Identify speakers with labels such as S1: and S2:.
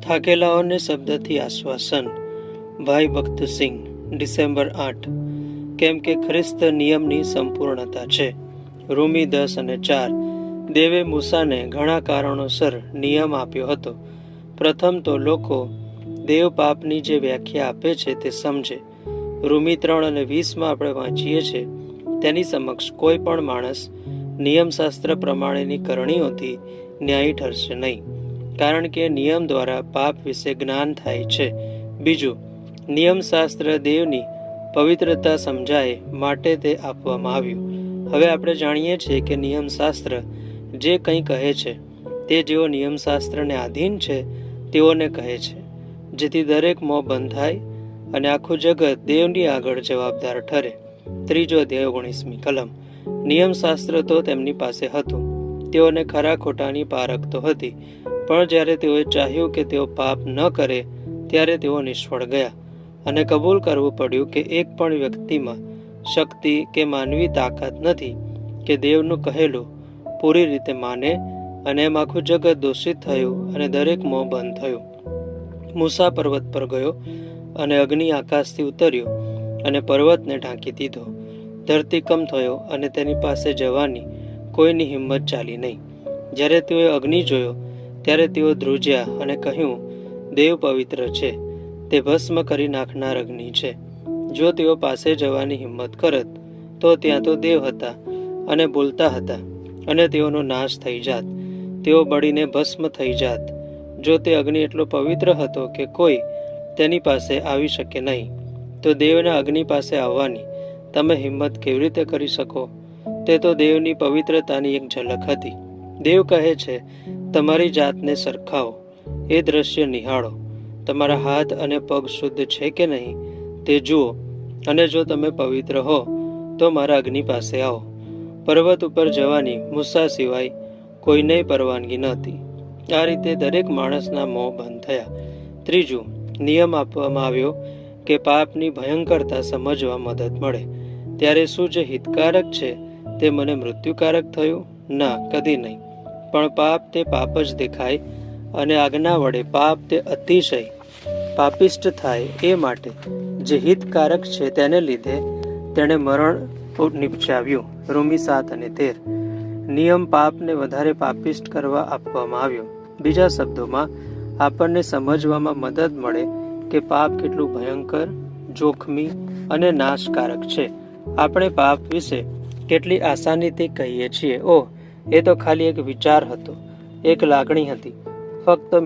S1: થાકેલાઓને શબ્દથી આશ્વાસન. ભાઈ ભક્તસિંહ. ડિસેમ્બર 8. કેમ કે ખ્રિસ્ત નિયમની સંપૂર્ણતા છે. રોમી 10:4. દેવે મૂસાને ઘણા કારણોસર નિયમ આપ્યો હતો. પ્રથમ તો લોકો દેવ પાપની જે વ્યાખ્યા આપે છે તે સમજે. રોમી 3:20 આપણે વાંચીએ છીએ, તેની સમક્ષ કોઈ પણ માણસ નિયમશાસ્ત્ર પ્રમાણેની કરણીઓથી ન્યાયી ઠરશે નહીં, કારણ કે નિયમ દ્વારા પાપ વિશે જ્ઞાન થાય છે. બીજું, નિયમશાસ્ત્ર દેવની પવિત્રતા સમજાય માટે તે આપવામાં આવ્યું. હવે આપણે જાણીએ છીએ કે નિયમશાસ્ત્ર જે કંઈ કહે છે તે જેઓ નિયમશાસ્ત્રને આધીન છે તેઓને કહે છે, જેથી દરેક મોં બંધ થાય અને આખું જગત દેવની આગળ જવાબદાર ઠરે. 3 અધ્યાય 19મી કલમ. નિયમશાસ્ત્ર તો તેમની પાસે હતું, તેઓને ખરા ખોટાની પારખ તો હતી, પણ જ્યારે તેઓએ ચાહ્યું કે તેઓ પાપ ન કરે ત્યારે તેઓ નિષ્ફળ ગયા અને કબૂલ કરવું પડ્યું કે એક પણ વ્યક્તિમાં શક્તિ કે માનવી તાકાત નથી કે દેવનું કહેલું પૂરી રીતે માને, અને એમ આખું જગત દોષિત થયું અને દરેક મોં બંધ થયું. મૂસા પર્વત પર ગયો અને અગ્નિ આકાશથી ઉતર્યો અને પર્વતને ઢાંકી દીધો. ધરતીકંપ થયો અને તેની પાસે જવાની કોઈની હિંમત ચાલી નહીં. જ્યારે તેઓએ અગ્નિ જોયો ત્યારે તેઓ ધ્રુજ્યા અને કહ્યું, દેવ પવિત્ર છે, તે ભસ્મ કરી નાખનાર અગ્નિ છે. જો તેઓ પાસે જવાની હિંમત કરત તો ત્યાં તો દેવ હતા અને બોલતા હતા, અને તેઓનો નાશ થઈ જાત, તેઓ બળીને ભસ્મ થઈ જાત. જો તે અગ્નિ એટલો પવિત્ર હતો કે કોઈ તેની પાસે આવી શકે નહીં, તો દેવના અગ્નિ પાસે આવવાની તમે હિંમત કેવી રીતે કરી શકો? તે તો દેવની પવિત્રતાની એક ઝલક હતી. દેવ કહે છે, તમારી જાતને સરખાવો, એ દ્રશ્ય નિહાળો, તમારા હાથ અને પગ શુદ્ધ છે કે નહીં તે જુઓ, અને જો તમે પવિત્ર હો તો મારા અગ્નિ પાસે આવો. પર્વત ઉપર જવાની મૂસા સિવાય કોઈને પરવાનગી નહોતી. આ રીતે દરેક માણસના મોં બંધ થયા. ત્રીજું, નિયમ આપવામાં આવ્યો કે પાપની ભયંકરતા સમજવા મદદ મળે. ત્યારે શું જે હિતકારક છે તે મને મૃત્યુકારક થયું? ના, કદી નહીં. પણ પાપ તે પાપ જ દેખાય, અને આજ્ઞા વડે પાપ તે અતિશય પાપિષ્ટ થાય, એ માટે જે હિતકારક છે તેને લીધે તેણે મરણ નિપજાવ્યું. રોમી 7:13. નિયમ પાપને વધારે પાપિષ્ટ કરવા આપવામાં આવ્યો. બીજા શબ્દોમાં આપણને સમજવામાં મદદ મળે કે પાપ કેટલું ભયંકર, જોખમી અને નાશકારક છે. આપણે પાપ વિશે કેટલી આસાનીથી કહીએ છીએ, ઓહ, એ તો ખાલી એક વિચાર હતો, એક લાગણી હતી, ફક્ત